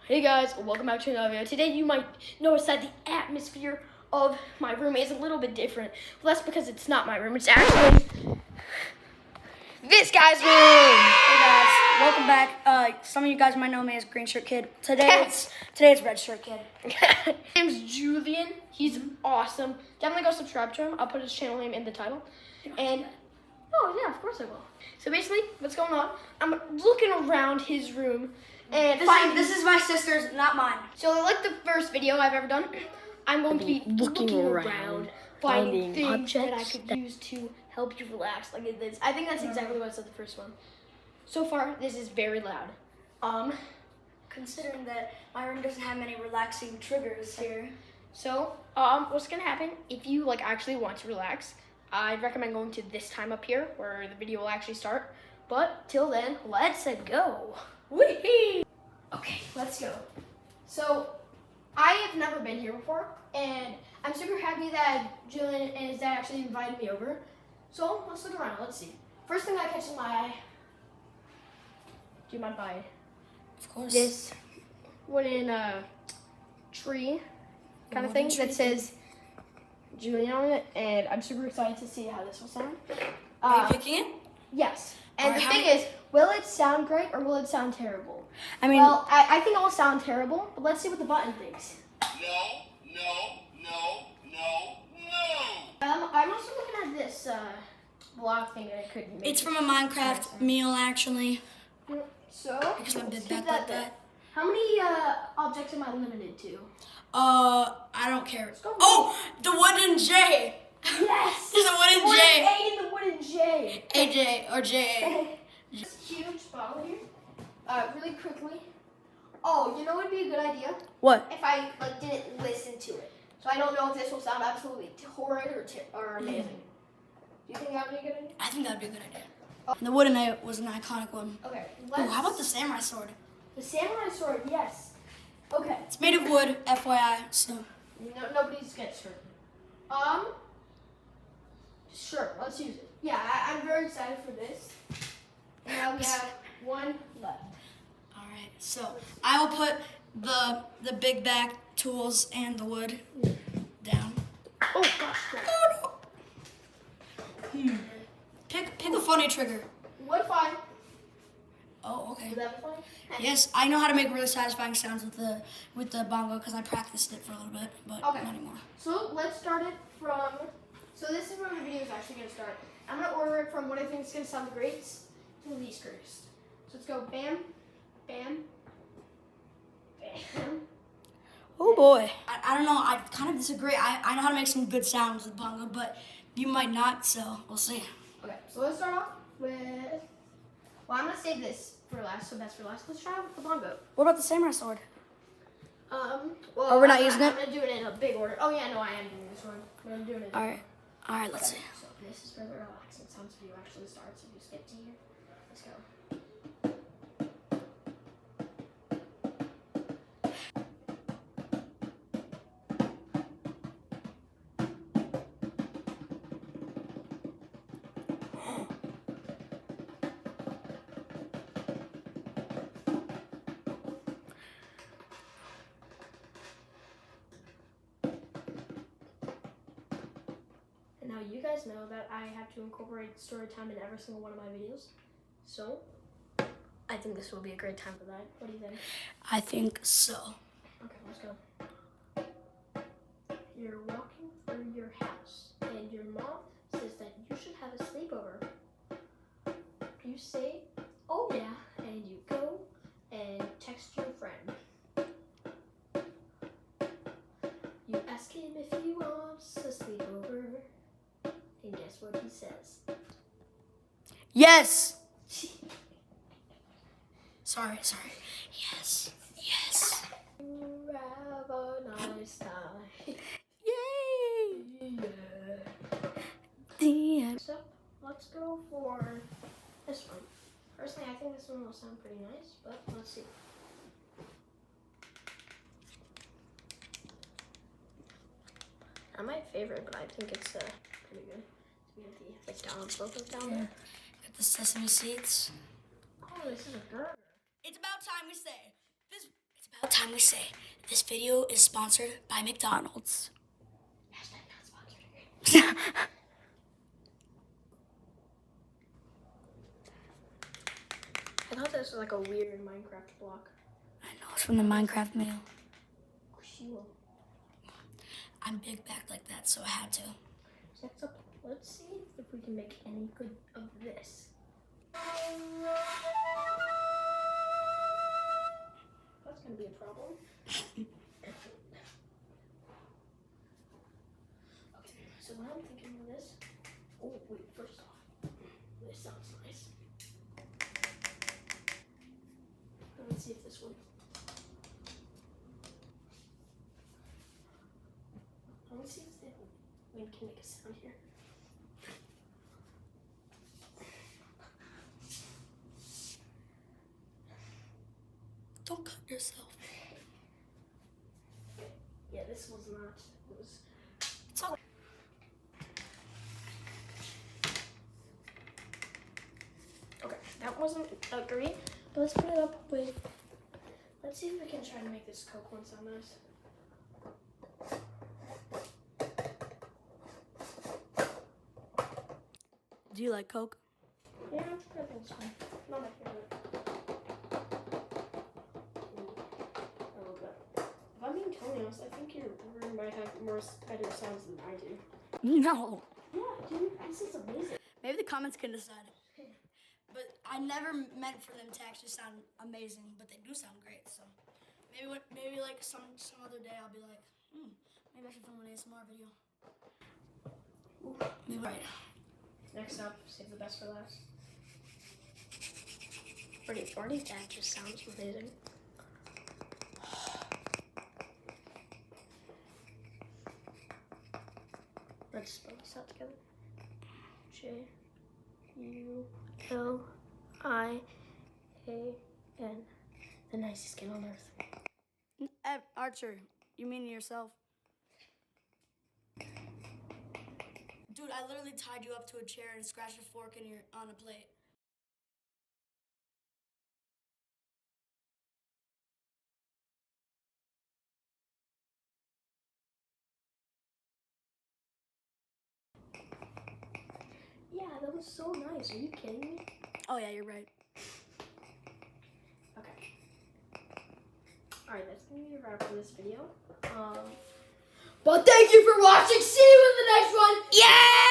Hey guys, welcome back to another video. Today you might notice that the atmosphere of my room is a little bit different. Well, that's because it's not my room, it's actually this guy's room. Hey guys, welcome back. Some of you guys might know me as Green Shirt Kid. Today it's Red Shirt Kid. His name's Julian. He's awesome. Definitely go subscribe to him. I'll put his channel name in the title. And oh yeah, of course I will. So basically, what's going on? I'm looking around his room and This is my sister's, not mine. So like the first video I've ever done, I'm going to be looking around, finding things that I could use to help you relax. Like this. I think that's exactly what I said the first one. So far, this is very loud. Considering that my room doesn't have many relaxing triggers here. So, what's gonna happen if you like actually want to relax? I'd recommend going to this time up here where the video will actually start. But till then, let's go. Whee! Okay, let's go. So, I have never been here before, and I'm super happy that Julian and his dad actually invited me over. So, let's look around, let's see. First thing that catches my eye, do you mind if I, Of course. this wooden tree kind of thing that says Julian on it, and I'm super excited to see how this will sound. Are you picking it? Yes. And Alright, the thing is, will it sound great or will it sound terrible? I mean, Well, I think it will sound terrible, but let's see what the button thinks. No. I'm also looking at this block thing that I could make. it's from a Minecraft meal actually. So, Because I'm let's big keep back like there. that. How many objects am I limited to? I don't care. go. Oh, the wooden J. Yes! There's a wooden Wooden J. A and the wooden J. AJ or JA. This huge bottle here. Really quickly. Oh, you know what would be a good idea? What? If I didn't listen to it. So I don't know if this will sound absolutely horrid or amazing. Do you think that would be a good idea? I think that'd be a good idea. And the wooden A was an iconic one. Okay. Oh, how about the samurai sword? The samurai sword? Yes. Okay. It's made of wood, FYI. So. Nobody's gets hurt. Sure. Let's use it. Yeah, I'm very excited for this. And now we have one left. All right. So I will put the big back tools and the wood down. Oh gosh. Oh no. Pick a funny trigger. What if I? Oh, okay. Would that be fine? Yes, I know how to make really satisfying sounds with the bongo because I practiced it for a little bit, but Okay. not anymore. So let's start it from. So this is where the video is actually going to start. I'm going to order it from what I think is going to sound the greatest to the least greatest. So let's go bam, bam, bam. Oh boy. I don't know. I kind of disagree. I know how to make some good sounds with bongo, but you might not. So we'll see. Okay, so let's start off with. Well, I'm going to save this for last, so that's for last. Let's try out with the bongo. What about the samurai sword? Well, Oh, we're not using it? I'm going to do it in a big order. Oh yeah, no, I am doing this one. But I'm doing it. All right. Let's see. So this is where the relaxing sounds video actually starts. If you skip to here, let's go. And now you guys know that I have to incorporate story time in every single one of my videos. So, I think this will be a great time for that. What do you think? I think so. Okay, let's go. You're walking through your house, and your mom says that you should have a sleepover. You say, oh yeah, and you go and text your friend. You ask him if he wants a sleepover, and guess what he says? Yes. Sorry. Yes. You have a nice time. Yay. Yeah. The end. So, let's go for this one. Personally, I think this one will sound pretty nice, but let's see. Not my favorite, but I think it's pretty good. So we have the McDonald's logo down there. Got the sesame seeds. Oh, this is a burger. It's about time we say this. It's About time we say this video is sponsored by McDonald's. Hashtag not sponsored. I thought this was like a weird Minecraft block. I know, it's from the Minecraft mail. Cool. I'm big back like that, so I had to. Next up, let's see if we can make any good of this. That's gonna be a problem. Okay, so what I'm thinking of this. Oh wait, first off, this sounds nice. Let's see if this one. Let's see if the wind can make a sound here. Don't cut yourself. Yeah, this was not. It was. It's all. Okay, that wasn't great. But let's put it up with. Let's see if we can try to make this Coke one sound nice. Do you like Coke? Yeah, I think it's fine. Not my favorite. A little bit. If I'm being totally honest, I think your room might have more better sounds than I do. No. Yeah, dude, this is amazing. Maybe the comments can decide. But I never meant for them to actually sound amazing, but they do sound great. So maybe like some other day I'll be like, maybe I should film an ASMR video. Maybe right. Next up, save the best for last. Already that just sounds amazing. Let's spell this out together. Julian. The nicest skin on earth. Archer, you mean yourself? Dude, I literally tied you up to a chair and scratched a fork in on a plate. Yeah, that was so nice. Are you kidding me? Oh yeah, you're right. Okay. Alright, that's gonna be a wrap for this video. But thank you for watching. See you in the next one. Yeah!